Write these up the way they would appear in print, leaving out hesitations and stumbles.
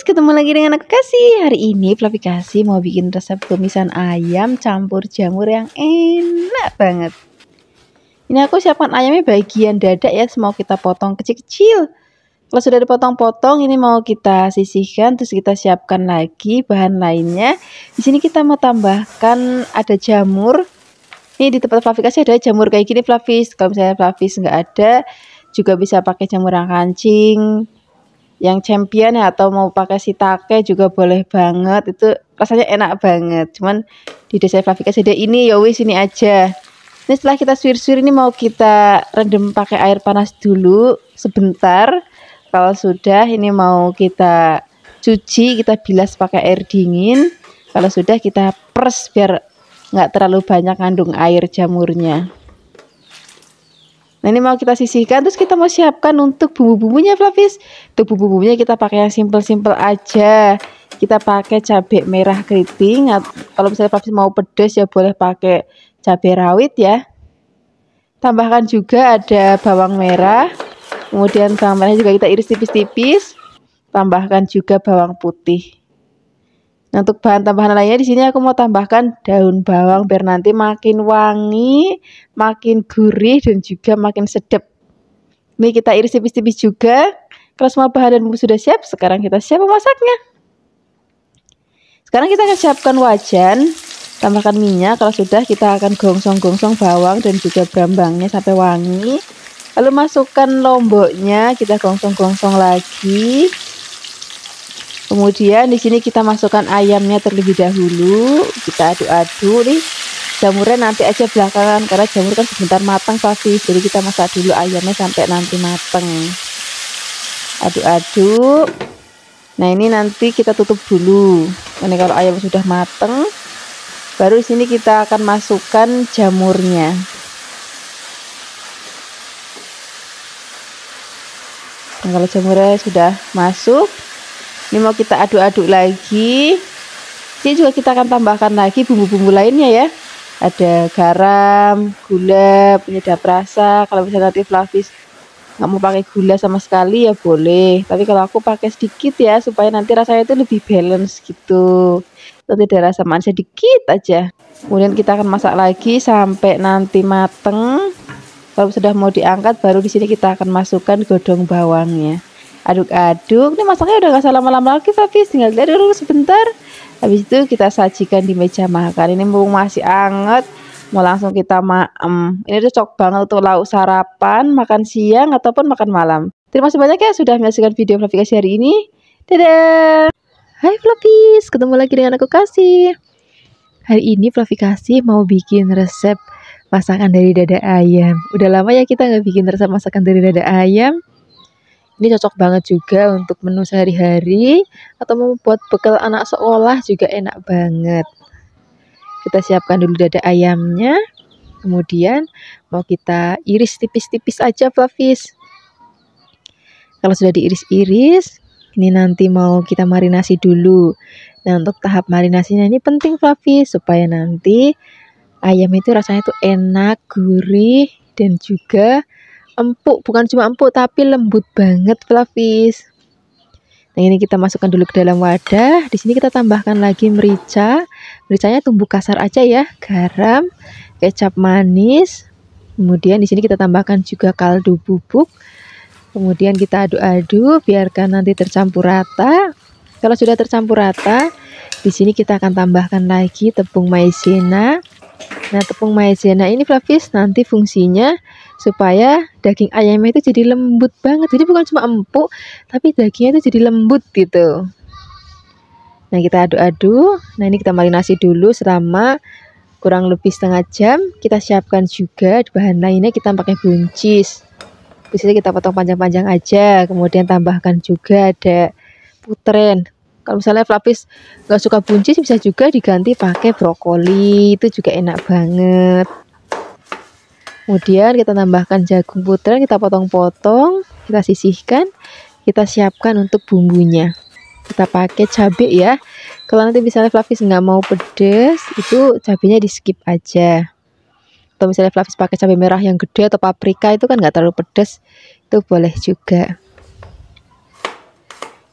Flavis, ketemu lagi dengan aku Kasih. Hari ini Flavi Kasih mau bikin resep tumisan ayam campur jamur yang enak banget. Ini aku siapkan ayamnya bagian dada ya, mau kita potong kecil-kecil. Kalau sudah dipotong-potong, ini mau kita sisihkan, terus kita siapkan lagi bahan lainnya. Di sini kita mau tambahkan ada jamur. Ini di tempat Flavi Kasih ada jamur kayak gini Flavis. Kalau misalnya Flavis nggak ada, juga bisa pakai jamur yang kancing, yang champion ya, atau mau pakai shiitake juga boleh banget, itu rasanya enak banget. Cuman di desa Flavi Kasih ada ini, ya wis ini aja. Ini setelah kita suir-suir, ini mau kita rendam pakai air panas dulu sebentar. Kalau sudah, ini mau kita cuci, kita bilas pakai air dingin. Kalau sudah, kita pres biar nggak terlalu banyak kandung air jamurnya. Nah, ini mau kita sisihkan, terus kita mau siapkan untuk bumbu-bumbunya Flavis. Untuk bumbu-bumbunya kita pakai yang simple-simple aja. Kita pakai cabai merah keriting. Kalau misalnya Flavis mau pedas ya boleh pakai cabai rawit ya. Tambahkan juga ada bawang merah. Kemudian bawang merahnya juga kita iris tipis-tipis. Tambahkan juga bawang putih. Nah, untuk bahan tambahan lainnya di sini aku mau tambahkan daun bawang biar nanti makin wangi, makin gurih dan juga makin sedap. Ini kita iris tipis-tipis juga. Kalau semua bahan dan bumbu sudah siap, sekarang kita siap memasaknya. Sekarang kita akan siapkan wajan, tambahkan minyak. Kalau sudah, kita akan gongsong-gongsong bawang dan juga brambangnya sampai wangi. Lalu masukkan lomboknya, kita gongsong-gongsong lagi. Kemudian di sini kita masukkan ayamnya terlebih dahulu, kita aduk-aduk nih. Jamurnya nanti aja belakangan karena jamur kan sebentar matang Flavis. Jadi kita masak dulu ayamnya sampai nanti matang. Aduk-aduk. Nah, ini nanti kita tutup dulu. Ini kalau ayam sudah matang, baru di sini kita akan masukkan jamurnya. Nah, kalau jamurnya sudah masuk, ini mau kita aduk-aduk lagi. Ini juga kita akan tambahkan lagi bumbu-bumbu lainnya ya. Ada garam, gula, penyedap rasa. Kalau misalnya nanti Flavis nggak mau pakai gula sama sekali ya boleh. Tapi kalau aku pakai sedikit ya, supaya nanti rasanya itu lebih balance gitu. Nanti ada rasa manis sedikit aja. Kemudian kita akan masak lagi sampai nanti mateng. Kalau sudah mau diangkat, baru di sini kita akan masukkan godong bawangnya. Aduk-aduk. Ini masaknya udah gak usah lama-lama lagi Flavis, tinggal lihat dulu sebentar. Habis itu kita sajikan di meja makan. Ini mumpung masih anget, mau langsung kita maem. Ini cocok banget untuk lauk sarapan, makan siang ataupun makan malam. Terima kasih banyak ya sudah menyaksikan video Flavi Kasih hari ini. Dadah. Hai Flavis, ketemu lagi dengan aku Kasih. Hari ini Flavi Kasih mau bikin resep masakan dari dada ayam. Udah lama ya kita nggak bikin resep masakan dari dada ayam. Ini cocok banget juga untuk menu sehari-hari atau mau buat bekal anak sekolah juga enak banget. Kita siapkan dulu dada ayamnya, kemudian mau kita iris tipis-tipis aja Flavis. Kalau sudah diiris-iris, ini nanti mau kita marinasi dulu. Nah, untuk tahap marinasinya ini penting Flavis, supaya nanti ayam itu rasanya tuh enak, gurih, dan juga empuk. Bukan cuma empuk tapi lembut banget Flavis. Nah, ini kita masukkan dulu ke dalam wadah. Di sini kita tambahkan lagi merica. Mericanya tumbuk kasar aja ya. Garam, kecap manis. Kemudian di sini kita tambahkan juga kaldu bubuk. Kemudian kita aduk-aduk biarkan nanti tercampur rata. Kalau sudah tercampur rata, di sini kita akan tambahkan lagi tepung maizena. Nah, tepung maizena ini Flavis nanti fungsinya supaya daging ayamnya itu jadi lembut banget. Jadi bukan cuma empuk, tapi dagingnya itu jadi lembut gitu. Nah, kita aduk-aduk. Nah, ini kita marinasi dulu selama kurang lebih setengah jam. Kita siapkan juga bahan lainnya, kita pakai buncis. Buncisnya kita potong panjang-panjang aja. Kemudian tambahkan juga ada putren. Kalau misalnya Flavis nggak suka buncis, bisa juga diganti pakai brokoli, itu juga enak banget. Kemudian kita tambahkan jagung putren, kita potong-potong, kita sisihkan, kita siapkan untuk bumbunya. Kita pakai cabai ya. Kalau nanti misalnya Flavis nggak mau pedas, itu cabainya di skip aja. Atau misalnya Flavis pakai cabai merah yang gede atau paprika, itu kan nggak terlalu pedas, itu boleh juga.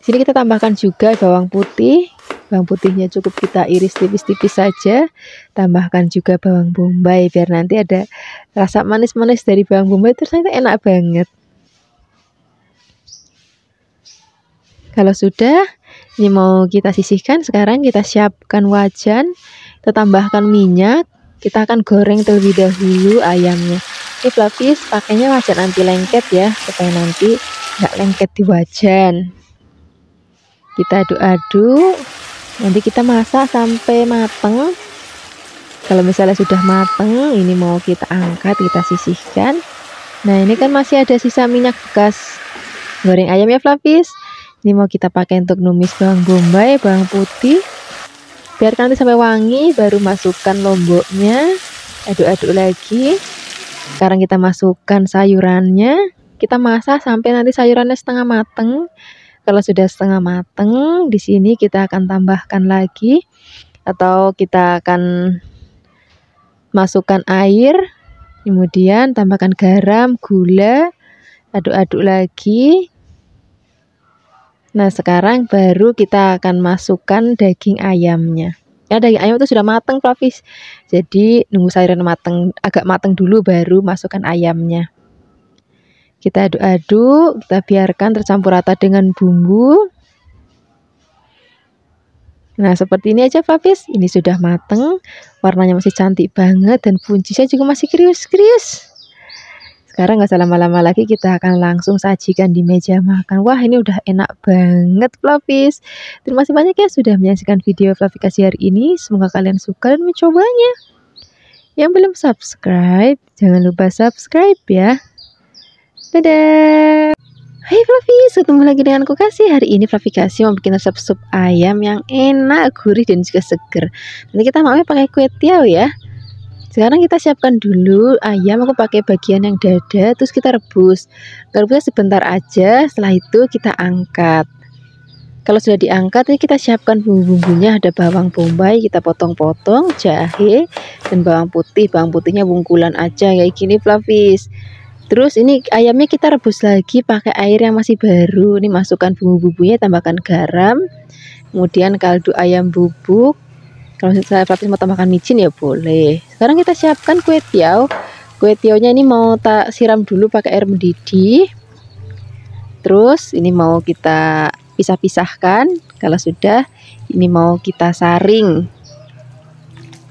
Sini kita tambahkan juga bawang putih. Bawang putihnya cukup kita iris tipis-tipis saja. Tambahkan juga bawang bombay biar nanti ada rasa manis-manis dari bawang bombay, terus nanti enak banget. Kalau sudah, ini mau kita sisihkan. Sekarang kita siapkan wajan. Kita tambahkan minyak. Kita akan goreng terlebih dahulu ayamnya. Ini Flavis pakainya wajan anti lengket ya, supaya nanti nggak lengket di wajan. Kita aduk-aduk, nanti kita masak sampai mateng. Kalau misalnya sudah mateng, ini mau kita angkat, kita sisihkan. Nah, ini kan masih ada sisa minyak bekas goreng ayam ya Flavis. Ini mau kita pakai untuk numis bawang bombay, bawang putih. Biarkan nanti sampai wangi, baru masukkan lomboknya. Aduk-aduk lagi. Sekarang kita masukkan sayurannya. Kita masak sampai nanti sayurannya setengah mateng. Kalau sudah setengah mateng, di sini kita akan tambahkan lagi, atau kita akan masukkan air. Kemudian tambahkan garam, gula, aduk-aduk lagi. Nah, sekarang baru kita akan masukkan daging ayamnya. Ya, daging ayam itu sudah matang, Flavis. Jadi nunggu sayuran matang, agak matang dulu baru masukkan ayamnya. Kita aduk-aduk, kita biarkan tercampur rata dengan bumbu. Nah, seperti ini aja Flavis. Ini sudah matang, warnanya masih cantik banget dan buncisnya juga masih krius-krius. Sekarang nggak usah lama-lama lagi, kita akan langsung sajikan di meja makan. Wah, ini udah enak banget Flavis. Terima kasih banyak ya sudah menyaksikan video Flavikasi hari ini. Semoga kalian suka dan mencobanya. Yang belum subscribe, jangan lupa subscribe ya. Dadah. Hai Flavis, ketemu lagi dengan aku Kasih. Hari ini Flavikasi mau bikin resep sup ayam yang enak, gurih dan juga seger. Nanti kita maunya pakai kue tiaw ya. Sekarang kita siapkan dulu ayam, aku pakai bagian yang dada, terus kita rebus. Rebusnya sebentar aja, setelah itu kita angkat. Kalau sudah diangkat, ini kita siapkan bumbu-bumbunya. Ada bawang bombay, kita potong-potong, jahe, dan bawang putih. Bawang putihnya bungkulan aja, kayak gini Flavis. Terus ini ayamnya kita rebus lagi pakai air yang masih baru. Ini masukkan bumbu-bumbunya, tambahkan garam, kemudian kaldu ayam bubuk. Kalau misalnya Flavis mau tambahkan micin ya boleh. Sekarang kita siapkan kue tiaw. Kue tiawnya ini mau tak siram dulu pakai air mendidih. Terus ini mau kita pisah-pisahkan. Kalau sudah, ini mau kita saring.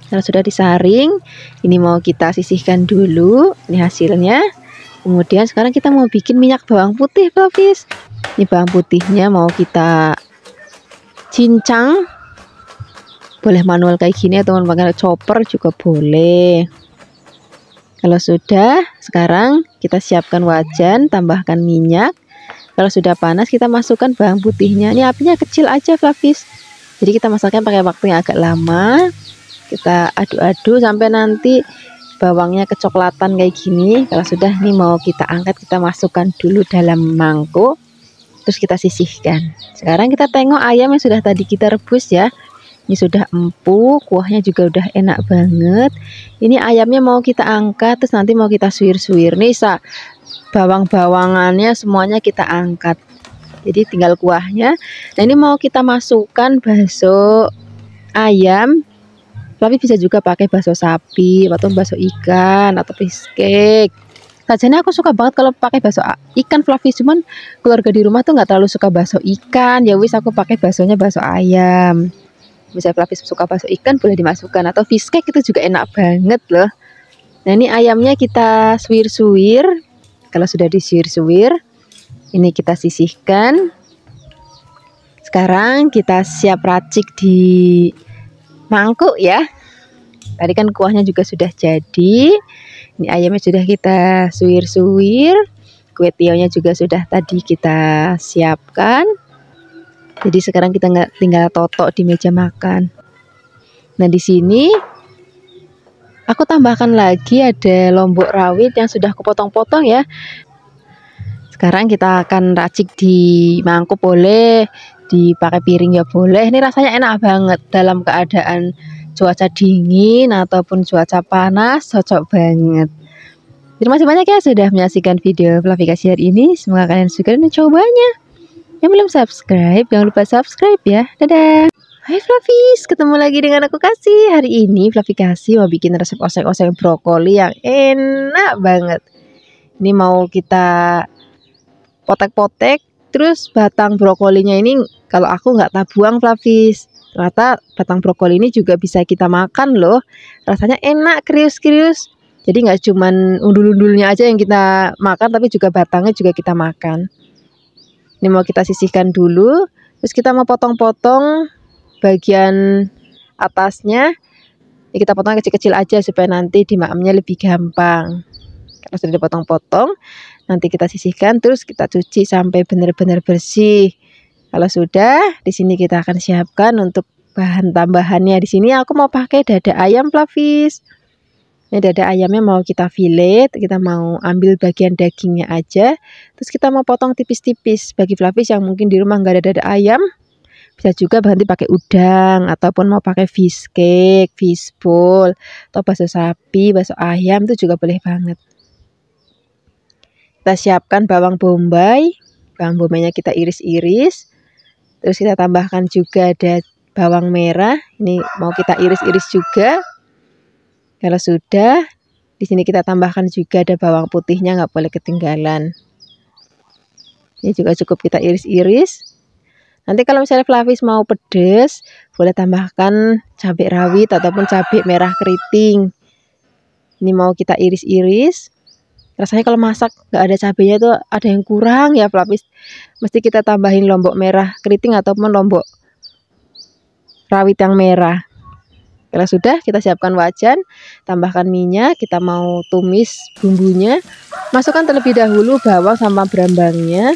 Kalau sudah disaring, ini mau kita sisihkan dulu. Ini hasilnya. Kemudian sekarang kita mau bikin minyak bawang putih Flavis. Ini bawang putihnya mau kita cincang. Boleh manual kayak gini atau pakai chopper juga boleh. Kalau sudah, sekarang kita siapkan wajan, tambahkan minyak. Kalau sudah panas, kita masukkan bawang putihnya. Ini apinya kecil aja Flavis. Jadi kita masaknya pakai waktu yang agak lama. Kita aduk-aduk sampai nanti bawangnya kecoklatan kayak gini. Kalau sudah, ini mau kita angkat, kita masukkan dulu dalam mangkuk. Terus kita sisihkan. Sekarang kita tengok ayam yang sudah tadi kita rebus ya. Ini sudah empuk, kuahnya juga udah enak banget. Ini ayamnya mau kita angkat, terus nanti mau kita suwir-suwir. Nih bawang-bawangannya semuanya kita angkat. Jadi tinggal kuahnya. Nah, ini mau kita masukkan bakso ayam. Tapi bisa juga pakai bakso sapi, atau bakso ikan, atau fish cake. Sajanya aku suka banget kalau pakai bakso ikan Flavis, cuman keluarga di rumah tuh nggak terlalu suka bakso ikan. Ya wis, aku pakai baksonya bakso ayam. Misalnya Flavis suka bakso ikan, boleh dimasukkan, atau fish cake itu juga enak banget loh. Nah, ini ayamnya kita suwir-suwir. Kalau sudah disuwir-suwir, ini kita sisihkan. Sekarang kita siap racik di mangkuk ya. Tadi kan kuahnya juga sudah jadi. Ini ayamnya sudah kita suwir-suwir. Kue tiawnya juga sudah tadi kita siapkan. Jadi sekarang kita tinggal totok di meja makan. Nah, di sini aku tambahkan lagi ada lombok rawit yang sudah aku potong-potong ya. Sekarang kita akan racik di mangkuk boleh, dipakai piring ya boleh. Ini rasanya enak banget dalam keadaan cuaca dingin ataupun cuaca panas, cocok banget. Terima kasih banyak ya sudah menyaksikan video Flavikasi hari ini. Semoga kalian suka dan mencobanya. Yang belum subscribe, jangan lupa subscribe ya. Dadah. Hai Flavis, ketemu lagi dengan aku Kasih. Hari ini Flavi Kasih mau bikin resep oseng-oseng brokoli yang enak banget. Ini mau kita potek-potek, terus batang brokolinya ini kalau aku nggak tak buang Flavis. Ternyata batang brokoli ini juga bisa kita makan loh. Rasanya enak, krius-krius. Jadi nggak cuman undul-undulnya aja yang kita makan, tapi juga batangnya juga kita makan. Ini mau kita sisihkan dulu, terus kita mau potong-potong bagian atasnya. Ini kita potong kecil-kecil aja supaya nanti dimakamnya lebih gampang. Kalau sudah dipotong-potong, nanti kita sisihkan, terus kita cuci sampai benar-benar bersih. Kalau sudah, di sini kita akan siapkan untuk bahan tambahannya. Di sini aku mau pakai dada ayam Flavis. Ini dada ayamnya mau kita fillet, kita mau ambil bagian dagingnya aja. Terus kita mau potong tipis-tipis. Bagi Flavis yang mungkin di rumah nggak ada dada ayam, bisa juga nanti pakai udang, ataupun mau pakai fish cake, fish ball, atau bakso sapi, bakso ayam itu juga boleh banget. Kita siapkan bawang bombay. Bawang bombaynya kita iris-iris. Terus kita tambahkan juga ada bawang merah. Ini mau kita iris-iris juga. Kalau sudah, di sini kita tambahkan juga ada bawang putihnya, nggak boleh ketinggalan. Ini juga cukup kita iris-iris. Nanti kalau misalnya Flavis mau pedas, boleh tambahkan cabai rawit ataupun cabai merah keriting. Ini mau kita iris-iris. Rasanya kalau masak nggak ada cabainya tuh ada yang kurang ya Flavis. Mesti kita tambahin lombok merah keriting ataupun lombok rawit yang merah. Kalau sudah, kita siapkan wajan, tambahkan minyak, kita mau tumis bumbunya. Masukkan terlebih dahulu bawang sama brambangnya.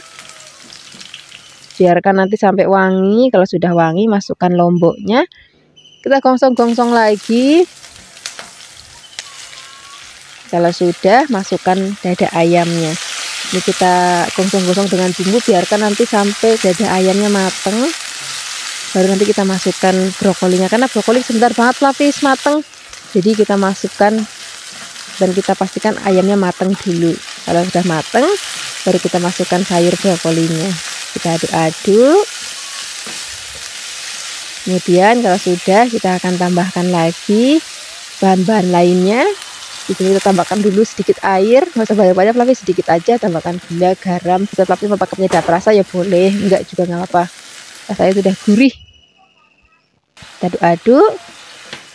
Biarkan nanti sampai wangi. Kalau sudah wangi, masukkan lomboknya. Kita gongsong-gongsong lagi. Kalau sudah, masukkan dada ayamnya. Ini kita gongsong-gongsong dengan bumbu, biarkan nanti sampai dada ayamnya mateng. Baru nanti kita masukkan brokolinya, karena brokoli sebentar banget Flavis mateng. Jadi kita masukkan dan kita pastikan ayamnya mateng dulu. Kalau sudah mateng, baru kita masukkan sayur brokolinya. Kita aduk-aduk. Kemudian kalau sudah, kita akan tambahkan lagi bahan-bahan lainnya. Di sini kita tambahkan dulu sedikit air, nggak usah banyak-banyak, Flavis sedikit aja. Tambahkan gula, garam. Bisa Flavis mau pakai penyedap rasa ya boleh, enggak juga nggak apa-apa. Rasanya sudah gurih. Kita aduk-aduk.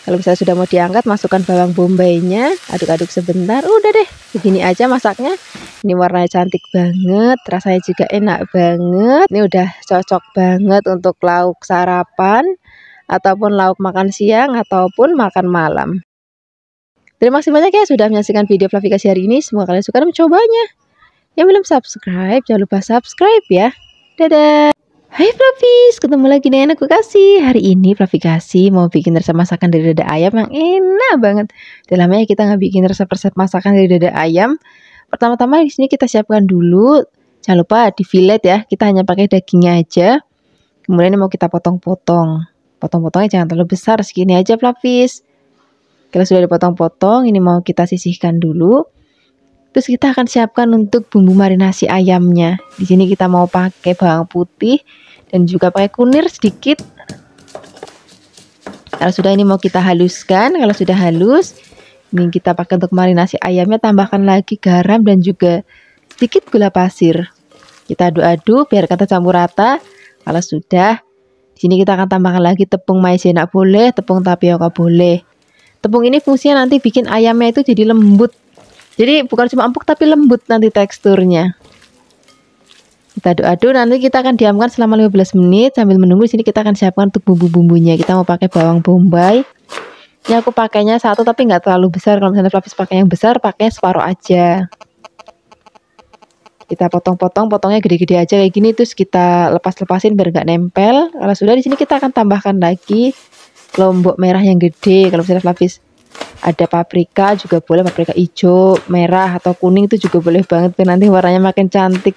Kalau misalnya sudah mau diangkat, masukkan bawang bombaynya, aduk-aduk sebentar. Udah deh, begini aja masaknya. Ini warnanya cantik banget, rasanya juga enak banget. Ini udah cocok banget untuk lauk sarapan, ataupun lauk makan siang, ataupun makan malam. Terima kasih banyak ya sudah menyaksikan video Flavi Kasih hari ini. Semoga kalian suka dan mencobanya. Yang belum subscribe, jangan lupa subscribe ya. Dadah. Hai Flavis, ketemu lagi dengan aku Kasih. Hari ini Flavi Kasih mau bikin resep masakan dari dada ayam yang enak banget. Dalam lamanya kita nggak bikin resep-resep masakan dari dada ayam. Pertama-tama di sini kita siapkan dulu. Jangan lupa di fillet ya. Kita hanya pakai dagingnya aja. Kemudian ini mau kita potong-potong. Potong-potongnya jangan terlalu besar, segini aja Flavis. Kalau sudah dipotong-potong, ini mau kita sisihkan dulu. Terus kita akan siapkan untuk bumbu marinasi ayamnya. Di sini kita mau pakai bawang putih dan juga pakai kunir sedikit. Kalau sudah, ini mau kita haluskan. Kalau sudah halus, ini kita pakai untuk marinasi ayamnya. Tambahkan lagi garam dan juga sedikit gula pasir. Kita aduk-aduk biar kata campur rata. Kalau sudah, di sini kita akan tambahkan lagi tepung maizena boleh, tepung tapioka boleh. Tepung ini fungsinya nanti bikin ayamnya itu jadi lembut. Jadi bukan cuma empuk tapi lembut nanti teksturnya. Kita aduk-aduk, nanti kita akan diamkan selama 15 menit sambil menunggu. Di sini kita akan siapkan untuk bumbu-bumbunya. Kita mau pakai bawang bombay. Ini aku pakainya satu tapi nggak terlalu besar. Kalau misalnya Flavis pakai yang besar, pakai separuh aja. Kita potong-potong, potongnya gede-gede aja kayak gini, terus kita lepas-lepasin biar nggak nempel. Kalau sudah, di sini kita akan tambahkan lagi lombok merah yang gede. Kalau misalnya Flavis ada paprika juga boleh, paprika hijau, merah atau kuning itu juga boleh banget, biar nanti warnanya makin cantik.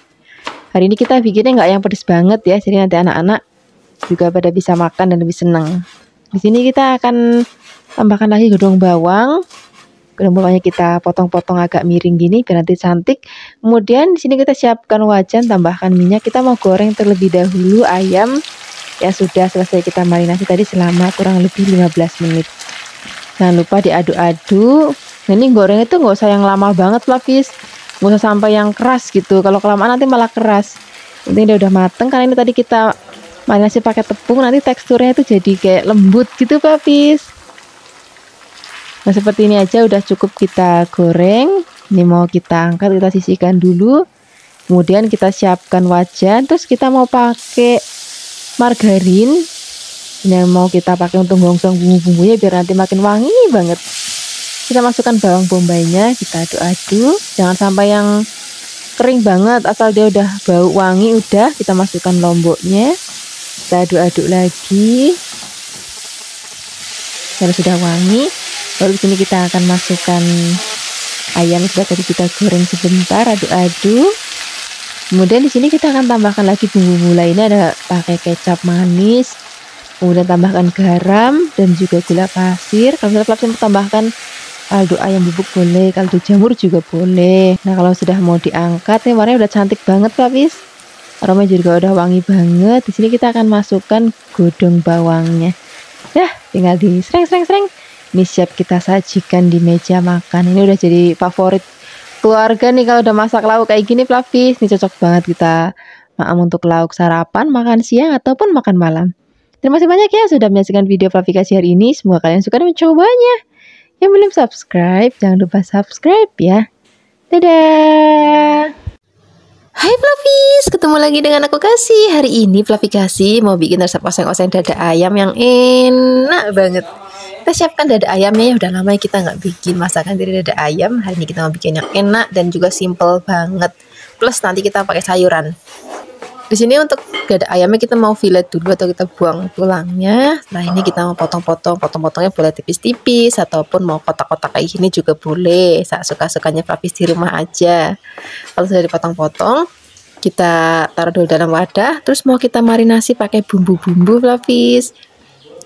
Hari ini kita bikinnya nggak yang pedas banget ya, jadi nanti anak-anak juga pada bisa makan dan lebih senang. Di sini kita akan tambahkan lagi gedung bawang. Kemudian kita potong-potong agak miring gini biar nanti cantik. Kemudian di sini kita siapkan wajan, tambahkan minyak. Kita mau goreng terlebih dahulu ayam yang sudah selesai kita marinasi tadi selama kurang lebih 15 menit. Jangan lupa diaduk-aduk. Nah, ini goreng itu nggak usah yang lama banget Flavis, nggak usah sampai yang keras gitu. Kalau kelamaan nanti malah keras. Ini dia udah mateng karena ini tadi kita marinasi pakai tepung, nanti teksturnya itu jadi kayak lembut gitu Flavis. Nah, seperti ini aja udah cukup kita goreng. Ini mau kita angkat, kita sisihkan dulu. Kemudian kita siapkan wajan, terus kita mau pakai margarin. Ini yang mau kita pakai untuk gongsong bumbu-bumbunya biar nanti makin wangi banget. Kita masukkan bawang bombaynya, kita aduk-aduk. Jangan sampai yang kering banget, asal dia udah bau wangi udah, kita masukkan lomboknya. Kita aduk-aduk lagi. Kalau sudah wangi, baru di sini kita akan masukkan ayam yang sudah tadi kita goreng sebentar, aduk-aduk. Kemudian di sini kita akan tambahkan lagi bumbu-bumbu lainnya, ada pakai kecap manis, kemudian tambahkan garam dan juga gula pasir. Kalau misalnya Flavis mau tambahkan kaldu ayam bubuk boleh, kaldu jamur juga boleh. Nah, kalau sudah mau diangkat, nih warnanya udah cantik banget Flavis. Aromanya juga udah wangi banget. Di sini kita akan masukkan godong bawangnya. Dah, tinggal di sereng. Ini siap kita sajikan di meja makan. Ini udah jadi favorit keluarga nih kalau udah masak lauk kayak gini Flavis. Ini cocok banget kita untuk lauk sarapan, makan siang ataupun makan malam. Terima kasih banyak ya sudah menyaksikan video Flavikasi hari ini. Semoga kalian suka dan mencobanya. Yang belum subscribe, jangan lupa subscribe ya. Dadah. Hai Flavis, ketemu lagi dengan aku Kasih. Hari ini Flavikasi mau bikin resep oseng-oseng dada ayam yang enak banget. Kita siapkan dada ayamnya, udah lama kita nggak bikin masakan dari dada ayam. Hari ini kita mau bikin yang enak dan juga simple banget. Plus nanti kita pakai sayuran. Di sini untuk dada ayamnya kita mau fillet dulu atau kita buang tulangnya. Nah, ini kita mau potong-potongnya boleh tipis-tipis ataupun mau kotak-kotak kayak gini juga boleh. Suka-sukanya Flavis di rumah aja. Kalau sudah dipotong-potong, kita taruh dulu dalam wadah. Terus mau kita marinasi pakai bumbu-bumbu Flavis.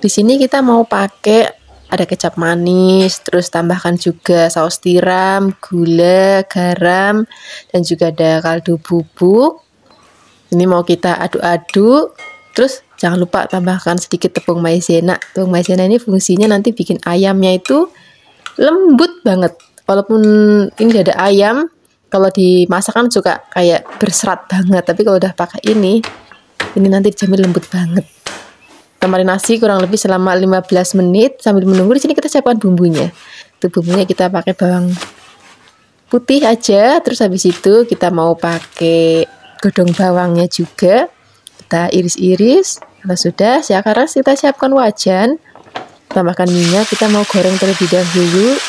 Di sini kita mau pakai ada kecap manis, terus tambahkan juga saus tiram, gula, garam, dan juga ada kaldu bubuk. Ini mau kita aduk-aduk, terus jangan lupa tambahkan sedikit tepung maizena. Tepung maizena ini fungsinya nanti bikin ayamnya itu lembut banget. Walaupun ini ada ayam, kalau dimasak kan suka kayak berserat banget, tapi kalau udah pakai ini nanti dijamin lembut banget. Kita marinasi kurang lebih selama 15 menit. Sambil menunggu di sini kita siapkan bumbunya. Itu bumbunya kita pakai bawang putih aja, terus habis itu kita mau pakai godong bawangnya juga, kita iris-iris. Kalau sudah sekarang kita siapkan wajan, tambahkan minyak. Kita mau goreng terlebih dahulu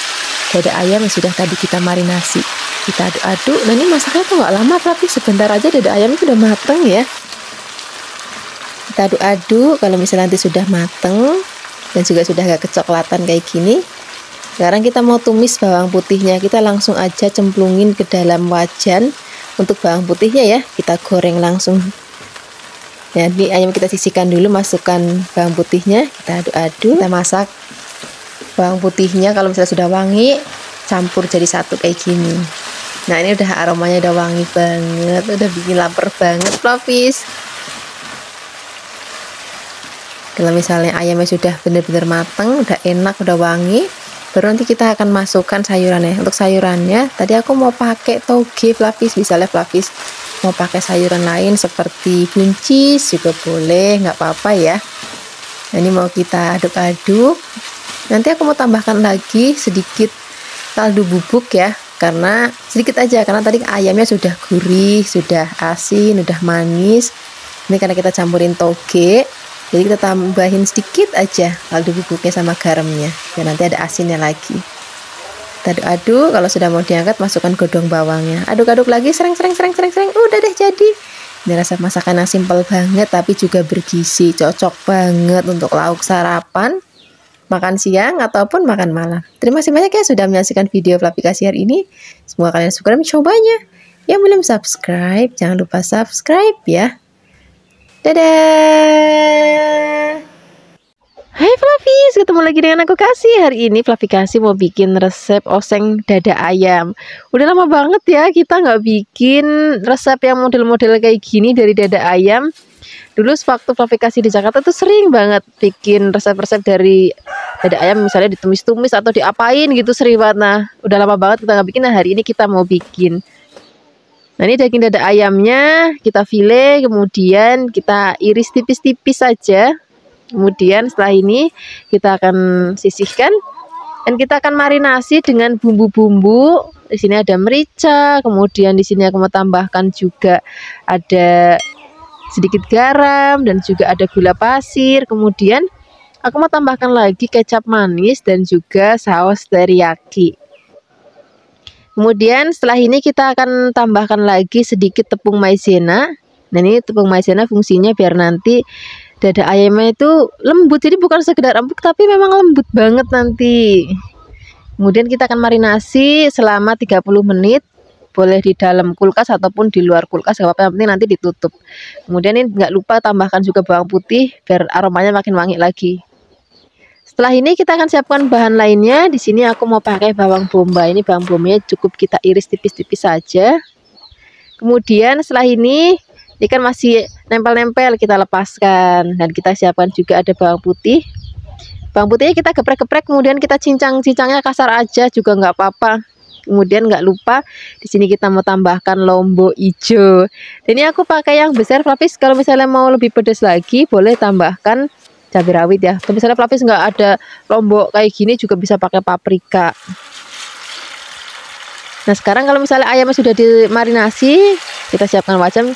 dada ayam yang sudah tadi kita marinasi. Kita aduk-aduk. Nah, ini masaknya tuh nggak lama tapi sebentar aja dada ayam itu udah mateng ya. Kita aduk-aduk. Kalau misalnya nanti sudah mateng dan juga sudah agak kecoklatan kayak gini, sekarang kita mau tumis bawang putihnya. Kita langsung aja cemplungin ke dalam wajan. Untuk bawang putihnya ya, kita goreng langsung. Jadi ayam kita sisihkan dulu, masukkan bawang putihnya, kita aduk-aduk. Kita masak bawang putihnya, kalau misalnya sudah wangi, campur jadi satu kayak gini. Nah, ini udah aromanya udah wangi banget, udah bikin lapar banget Flavis. Kalau misalnya ayamnya sudah benar-benar matang, udah enak, udah wangi, baru nanti kita akan masukkan sayurannya. Untuk sayurannya, tadi aku mau pakai toge Flavis, misalnya Flavis mau pakai sayuran lain seperti buncis juga boleh, nggak apa-apa ya. Nah, ini mau kita aduk-aduk. Nanti aku mau tambahkan lagi sedikit kaldu bubuk ya, karena sedikit aja, karena tadi ayamnya sudah gurih, sudah asin, sudah manis. Ini karena kita campurin toge. Jadi kita tambahin sedikit aja kaldu bubuknya sama garamnya, biar nanti ada asinnya lagi. Kita aduk-aduk. Kalau sudah mau diangkat, masukkan godong bawangnya. Aduk-aduk lagi, sering. Udah deh jadi. Ini resep masakan yang simpel banget, tapi juga bergizi. Cocok banget untuk lauk sarapan, makan siang, ataupun makan malam. Terima kasih banyak ya sudah menyaksikan video Flavikasi hari ini. Semoga kalian suka dan mencobanya. Yang belum subscribe, jangan lupa subscribe ya. Dadah. Hai Flavis, ketemu lagi dengan aku Kasih. Hari ini Fluffy Kasih mau bikin resep oseng dada ayam. Udah lama banget ya kita nggak bikin resep yang model-model kayak gini dari dada ayam. Dulu waktu Fluffy Kasih di Jakarta tuh sering banget bikin resep-resep dari dada ayam, misalnya ditumis-tumis atau diapain gitu, sering banget. Nah, udah lama banget kita nggak bikin. Nah, hari ini kita mau bikin. Nah, ini daging dada ayamnya kita file, kemudian kita iris tipis-tipis saja. Kemudian setelah ini kita akan sisihkan dan kita akan marinasi dengan bumbu-bumbu. Di sini ada merica, kemudian di sini aku mau tambahkan juga ada sedikit garam dan juga ada gula pasir. Kemudian aku mau tambahkan lagi kecap manis dan juga saus teriyaki. Kemudian setelah ini kita akan tambahkan lagi sedikit tepung maizena. Nah, ini tepung maizena fungsinya biar nanti dada ayamnya itu lembut, jadi bukan sekedar empuk tapi memang lembut banget nanti. Kemudian kita akan marinasi selama 30 menit, boleh di dalam kulkas ataupun di luar kulkas, gak apa-apa, yang penting nanti ditutup. Kemudian ini nggak lupa tambahkan juga bawang putih biar aromanya makin wangi lagi. Setelah ini kita akan siapkan bahan lainnya. Di sini aku mau pakai bawang bombay. Ini bawang bombaynya cukup kita iris tipis-tipis saja. Kemudian setelah ini kan masih nempel-nempel, kita lepaskan dan kita siapkan juga ada bawang putih. Bawang putihnya kita geprek-geprek, kemudian kita cincang-cincangnya kasar aja juga nggak apa-apa. Kemudian nggak lupa di sini kita mau tambahkan lombok hijau. Dan ini aku pakai yang besar. Fluffy kalau misalnya mau lebih pedas lagi boleh tambahkan cabai rawit ya. Kalau misalnya Fluffy nggak ada lombok kayak gini juga bisa pakai paprika. Nah, sekarang kalau misalnya ayamnya sudah dimarinasi, kita siapkan wajan.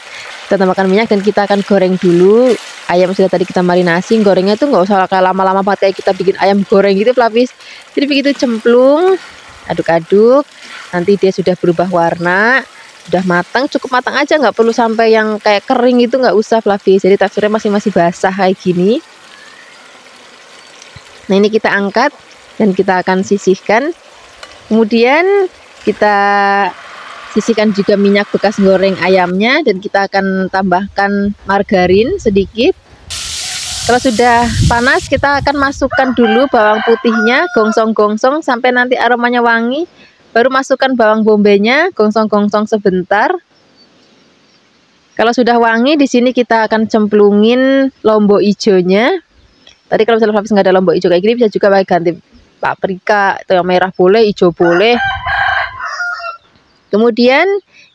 Kita tambahkan minyak dan kita akan goreng dulu. Ayam sudah tadi kita marinasi, gorengnya tuh nggak usah kayak lama-lama banget kayak kita bikin ayam goreng gitu, Fluffy. Jadi begitu cemplung, aduk-aduk, nanti dia sudah berubah warna, sudah matang, cukup matang aja, nggak perlu sampai yang kayak kering itu, nggak usah, Fluffy. Jadi teksturnya masih basah kayak gini. Nah, ini kita angkat dan kita akan sisihkan. Kemudian kita sisihkan juga minyak bekas goreng ayamnya dan kita akan tambahkan margarin sedikit. Kalau sudah panas kita akan masukkan dulu bawang putihnya, gongsong-gongsong sampai nanti aromanya wangi. Baru masukkan bawang bombaynya, gongsong-gongsong sebentar. Kalau sudah wangi, di sini kita akan cemplungin lombok hijaunya. Tadi kalau misalnya Fluffy nggak ada lombok hijau kayak gini, bisa juga pakai ganti paprika, atau yang merah boleh, hijau boleh. Kemudian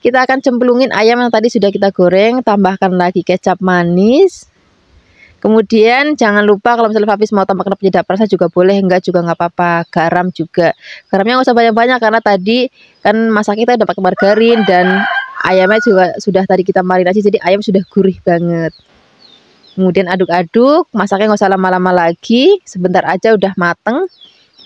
kita akan cemplungin ayam yang tadi sudah kita goreng, tambahkan lagi kecap manis. Kemudian jangan lupa kalau misalnya Fluffy mau tambahkan penyedap rasa juga boleh, enggak juga nggak apa-apa. Garam juga, garamnya nggak usah banyak-banyak karena tadi kan masak kita udah pakai margarin dan ayamnya juga sudah tadi kita marinasi, jadi ayam sudah gurih banget. Kemudian aduk-aduk, masaknya nggak usah lama-lama lagi, sebentar aja udah mateng.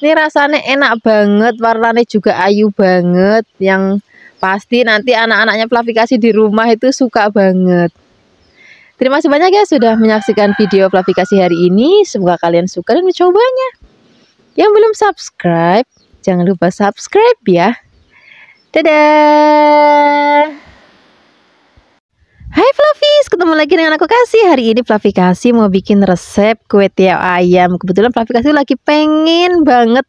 Ini rasanya enak banget, warnanya juga ayu banget, yang pasti nanti anak-anaknya Fluffy Kasih di rumah itu suka banget. Terima kasih banyak ya sudah menyaksikan video Fluffy Kasih hari ini. Semoga kalian suka dan mencobanya. Yang belum subscribe, jangan lupa subscribe ya. Dadah. Hai Fluffies, ketemu lagi dengan aku Kasih. Hari ini Fluffy Kasih mau bikin resep kue tiaw ayam. Kebetulan Fluffy Kasih lagi pengen banget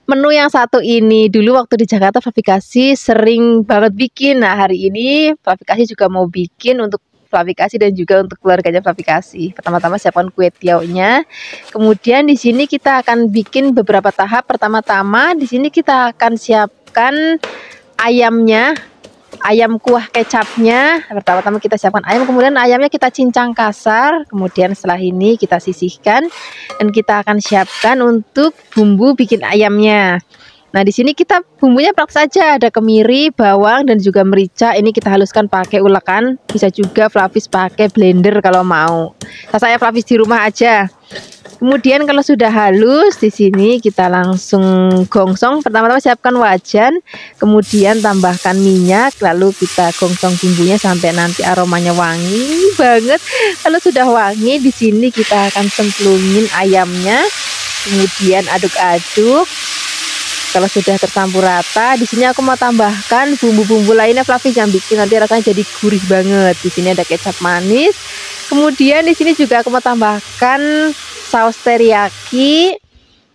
menu yang satu ini. Dulu waktu di Jakarta Fluffy Kasih sering banget bikin. Nah, hari ini Fluffy Kasih juga mau bikin untuk Fluffy Kasih dan juga untuk keluarganya Fluffy Kasih. Pertama-tama siapkan kue tiawnya. Kemudian di sini kita akan bikin beberapa tahap. Pertama-tama di sini kita akan siapkan ayamnya. Ayam kuah kecapnya. Pertama-tama kita siapkan ayam, kemudian ayamnya kita cincang kasar. Kemudian setelah ini kita sisihkan dan kita akan siapkan untuk bumbu bikin ayamnya. Nah, di sini kita bumbunya praktis saja, ada kemiri, bawang dan juga merica. Ini kita haluskan pakai ulekan. Bisa juga Fluffy pakai blender kalau mau. Saya Fluffy di rumah aja. Kemudian kalau sudah halus, di sini kita langsung gongsong. Pertama-tama siapkan wajan, kemudian tambahkan minyak, lalu kita gongsong bumbunya sampai nanti aromanya wangi banget. Kalau sudah wangi, di sini kita akan cemplungin ayamnya, kemudian aduk-aduk. Kalau sudah tercampur rata, di sini aku mau tambahkan bumbu-bumbu lainnya Fluffy yang bikin nanti rasanya jadi gurih banget. Di sini ada kecap manis. Kemudian di sini juga aku mau tambahkan saus teriyaki.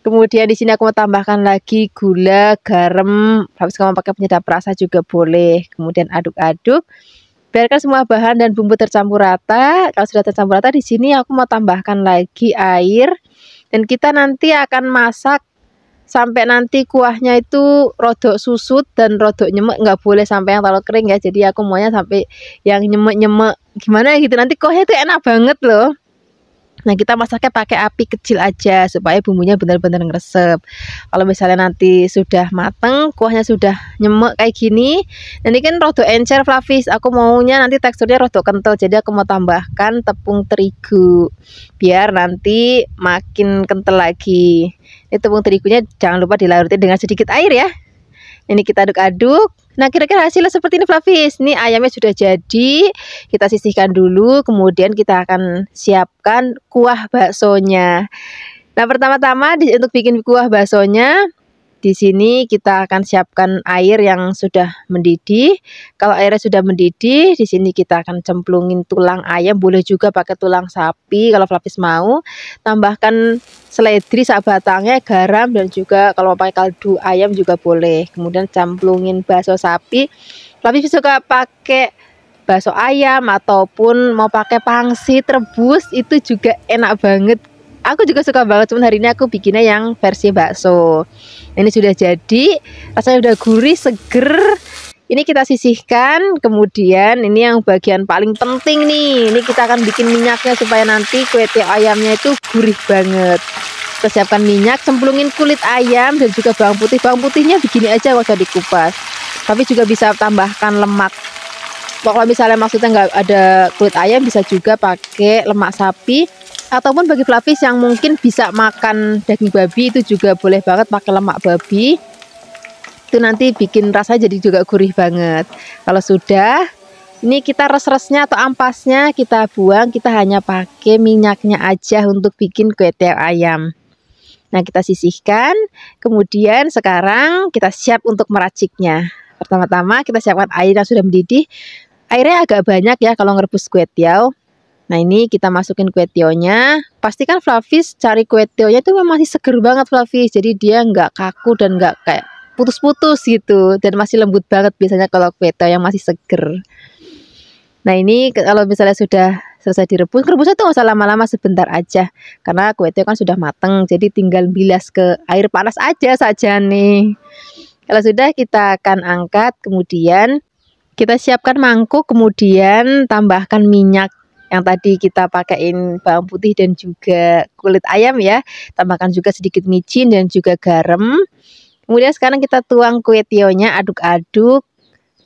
Kemudian di sini aku mau tambahkan lagi gula, garam. Habis kamu pakai penyedap rasa juga boleh. Kemudian aduk-aduk. Biarkan semua bahan dan bumbu tercampur rata. Kalau sudah tercampur rata, di sini aku mau tambahkan lagi air. Dan kita nanti akan masak sampai nanti kuahnya itu rodok susut dan rodok nyemek, nggak boleh sampai yang terlalu kering ya. Jadi aku maunya sampai yang nyemek-nyemek gimana gitu, nanti kuahnya itu enak banget loh. Nah, kita masaknya pakai api kecil aja supaya bumbunya benar-benar ngeresep. Kalau misalnya nanti sudah mateng, kuahnya sudah nyemek kayak gini, nanti kan rodok encer Flavis. Aku maunya nanti teksturnya rodok kental, jadi aku mau tambahkan tepung terigu biar nanti makin kental lagi. Ini tepung terigunya jangan lupa dilaruti dengan sedikit air ya. Ini kita aduk-aduk. Nah, kira-kira hasilnya seperti ini Flavis. Ini ayamnya sudah jadi. Kita sisihkan dulu, kemudian kita akan siapkan kuah baksonya. Nah, pertama-tama untuk bikin kuah baksonya, di sini kita akan siapkan air yang sudah mendidih. Kalau airnya sudah mendidih, di sini kita akan cemplungin tulang ayam, boleh juga pakai tulang sapi kalau Flavis mau. Tambahkan seledri sabatangnya, garam, dan juga kalau mau pakai kaldu ayam juga boleh. Kemudian cemplungin bakso sapi. Flavis suka pakai bakso ayam ataupun mau pakai pangsit rebus, itu juga enak banget. Aku juga suka banget, cuman hari ini aku bikinnya yang versi bakso. Ini sudah jadi, rasanya udah gurih, seger. Ini kita sisihkan, kemudian ini yang bagian paling penting nih. Ini kita akan bikin minyaknya supaya nanti kue tiaw ayamnya itu gurih banget. Kita siapkan minyak, cemplungin kulit ayam dan juga bawang putih. Bawang putihnya begini aja waktu dikupas. Tapi juga bisa tambahkan lemak. Kalau misalnya maksudnya nggak ada kulit ayam, bisa juga pakai lemak sapi. Ataupun bagi Flavis yang mungkin bisa makan daging babi, itu juga boleh banget pakai lemak babi. Itu nanti bikin rasanya jadi juga gurih banget. Kalau sudah, ini kita res-resnya atau ampasnya kita buang, kita hanya pakai minyaknya aja untuk bikin kue tiaw ayam. Nah, kita sisihkan, kemudian sekarang kita siap untuk meraciknya. Pertama-tama kita siapkan air yang sudah mendidih. Airnya agak banyak ya kalau ngerebus kue tiaw. Nah, ini kita masukin kue tiawnya. Pastikan Flavis cari kue tiawnya itu memang masih seger banget Flavis. Jadi dia nggak kaku dan nggak kayak putus-putus gitu. Dan masih lembut banget biasanya kalau kue tiaw yang masih seger. Nah, ini kalau misalnya sudah selesai direbus, rebusnya tuh nggak usah lama-lama, sebentar aja. Karena kue tiaw kan sudah mateng. Jadi tinggal bilas ke air panas aja saja nih. Kalau sudah, kita akan angkat. Kemudian kita siapkan mangkuk. Kemudian tambahkan minyak yang tadi kita pakaiin bawang putih dan juga kulit ayam ya. Tambahkan juga sedikit micin dan juga garam. Kemudian sekarang kita tuang kue tiawnya, aduk-aduk.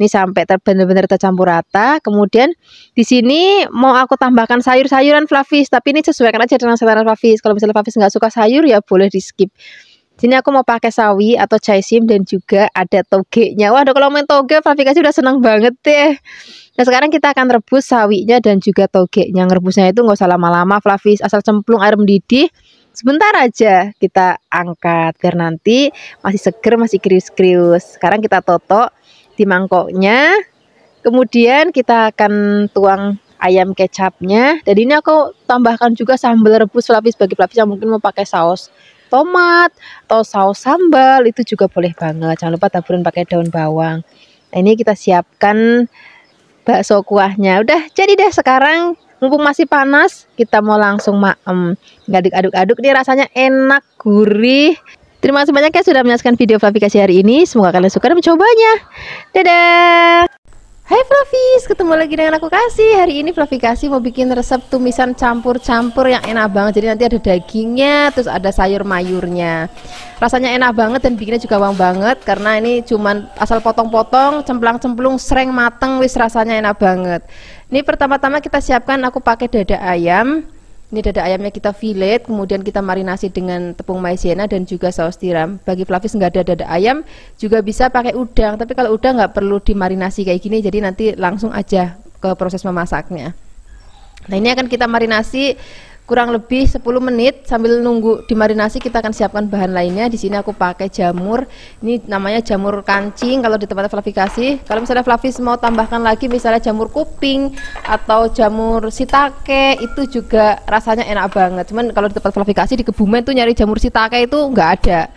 Ini sampai benar-benar tercampur rata. Kemudian di sini mau aku tambahkan sayur-sayuran Flavis, tapi ini sesuaikan aja dengan selera Flavis. Kalau misalnya Flavis nggak suka sayur ya boleh di skip. Sini aku mau pakai sawi atau caisim dan juga ada togenya. Waduh, kalau main toge Flavis udah seneng banget deh. Nah, sekarang kita akan rebus sawinya dan juga togenya. Ngerebusnya itu nggak usah lama-lama Flavis, asal cemplung air mendidih. Sebentar aja kita angkat biar nanti masih seger, masih krius-krius. Sekarang kita totok di mangkoknya. Kemudian kita akan tuang ayam kecapnya. Dan ini aku tambahkan juga sambal rebus Flavis, bagi Flavis yang mungkin mau pakai saus tomat atau saus sambal, itu juga boleh banget. Jangan lupa taburin pakai daun bawang. Nah, ini kita siapkan bakso kuahnya. Udah jadi deh. Sekarang mumpung masih panas, kita mau langsung aduk-aduk. Ini rasanya enak, gurih. Terima kasih banyak ya sudah menyaksikan video Flavikasi hari ini. Semoga kalian suka dan mencobanya. Dadah. Hai Flavis, ketemu lagi dengan aku Kasih. Hari ini Flavikasi mau bikin resep tumisan campur-campur yang enak banget. Jadi nanti ada dagingnya, terus ada sayur mayurnya. Rasanya enak banget dan bikinnya juga gampang banget. Karena ini cuman asal potong-potong, cemplang-cemplung, sereng mateng, wis rasanya enak banget. Ini pertama-tama kita siapkan, aku pakai dada ayam. Ini dada ayamnya kita fillet, kemudian kita marinasi dengan tepung maizena dan juga saus tiram. Bagi Flavis nggak ada dada ayam, juga bisa pakai udang. Tapi kalau udang nggak perlu dimarinasi kayak gini, jadi nanti langsung aja ke proses memasaknya. Nah, ini akan kita marinasi kurang lebih 10 menit. Sambil nunggu dimarinasi kita akan siapkan bahan lainnya. Di sini aku pakai jamur. Ini namanya jamur kancing kalau di tempat Fluffy kasih. Kalau misalnya Fluffy mau tambahkan lagi misalnya jamur kuping atau jamur shiitake, itu juga rasanya enak banget. Cuman kalau di tempat Fluffy kasih di Kebumen tuh nyari jamur shiitake itu nggak ada.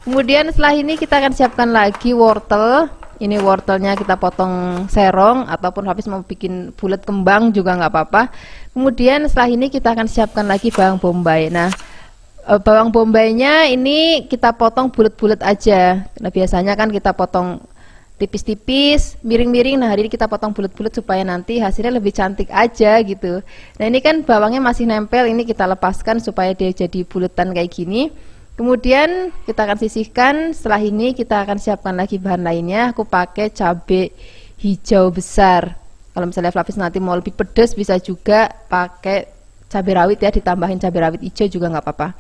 Kemudian setelah ini kita akan siapkan lagi wortel. Ini wortelnya kita potong serong ataupun habis mau bikin bulat kembang juga nggak apa-apa. Kemudian setelah ini kita akan siapkan lagi bawang bombay. Nah, bawang bombaynya ini kita potong bulat-bulat aja. Nah, biasanya kan kita potong tipis-tipis, miring-miring. Nah, hari ini kita potong bulat-bulat supaya nanti hasilnya lebih cantik aja gitu. Nah, ini kan bawangnya masih nempel, ini kita lepaskan supaya dia jadi bulatan kayak gini. Kemudian kita akan sisihkan. Setelah ini kita akan siapkan lagi bahan lainnya. Aku pakai cabai hijau besar. Kalau misalnya Fluffy nanti mau lebih pedas bisa juga pakai cabai rawit ya, ditambahin cabai rawit hijau juga nggak apa-apa.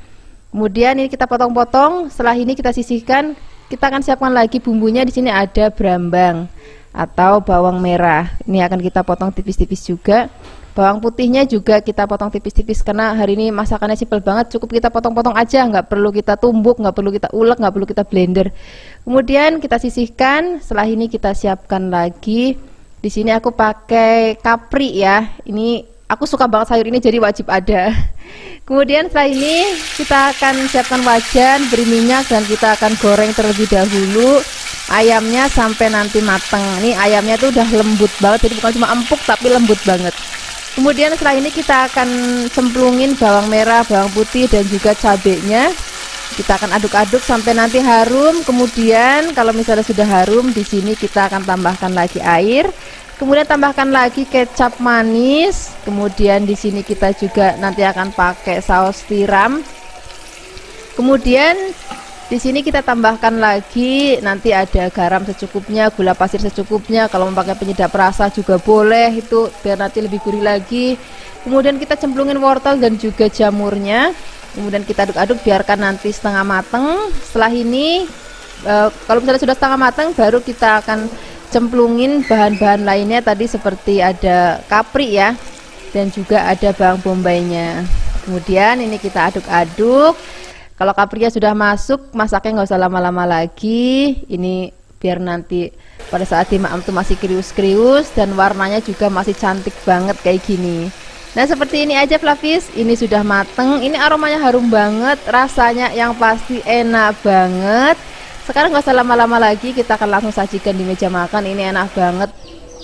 Kemudian ini kita potong-potong. Setelah ini kita sisihkan. Kita akan siapkan lagi bumbunya. Di sini ada brambang atau bawang merah. Ini akan kita potong tipis-tipis juga. Bawang putihnya juga kita potong tipis-tipis karena hari ini masakannya simpel banget, cukup kita potong-potong aja, nggak perlu kita tumbuk, nggak perlu kita ulek, nggak perlu kita blender. Kemudian kita sisihkan. Setelah ini kita siapkan lagi. Di sini aku pakai kapri ya. Ini aku suka banget sayur ini jadi wajib ada. Kemudian setelah ini kita akan siapkan wajan, beri minyak dan kita akan goreng terlebih dahulu ayamnya sampai nanti mateng. Ini ayamnya tuh udah lembut banget, jadi bukan cuma empuk tapi lembut banget. Kemudian setelah ini kita akan cemplungin bawang merah, bawang putih dan juga cabenya. Kita akan aduk-aduk sampai nanti harum. Kemudian kalau misalnya sudah harum, di sini kita akan tambahkan lagi air. Kemudian tambahkan lagi kecap manis. Kemudian di sini kita juga nanti akan pakai saus tiram. Kemudian di sini kita tambahkan lagi, nanti ada garam secukupnya, gula pasir secukupnya. Kalau mau pakai penyedap rasa juga boleh, itu biar nanti lebih gurih lagi. Kemudian kita cemplungin wortel dan juga jamurnya. Kemudian kita aduk-aduk, biarkan nanti setengah mateng. Setelah ini, kalau misalnya sudah setengah mateng, baru kita akan cemplungin bahan-bahan lainnya. Tadi seperti ada kapri ya, dan juga ada bawang bombaynya. Kemudian ini kita aduk-aduk. Kalau kaprinya sudah masuk, masaknya nggak usah lama-lama lagi. Ini biar nanti pada saat dimaam tuh masih krius-krius dan warnanya juga masih cantik banget kayak gini. Nah, seperti ini aja Fluffys. Ini sudah mateng. Ini aromanya harum banget, rasanya yang pasti enak banget. Sekarang nggak usah lama-lama lagi, kita akan langsung sajikan di meja makan. Ini enak banget.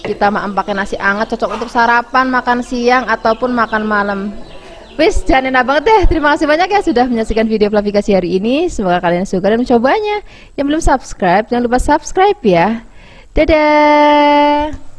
Kita maam pakai nasi hangat, cocok untuk sarapan, makan siang ataupun makan malam. Wis, jangan enak banget deh. Terima kasih banyak ya sudah menyaksikan video Fluffy kasih hari ini. Semoga kalian suka dan mencobanya. Yang belum subscribe, jangan lupa subscribe ya. Dadah.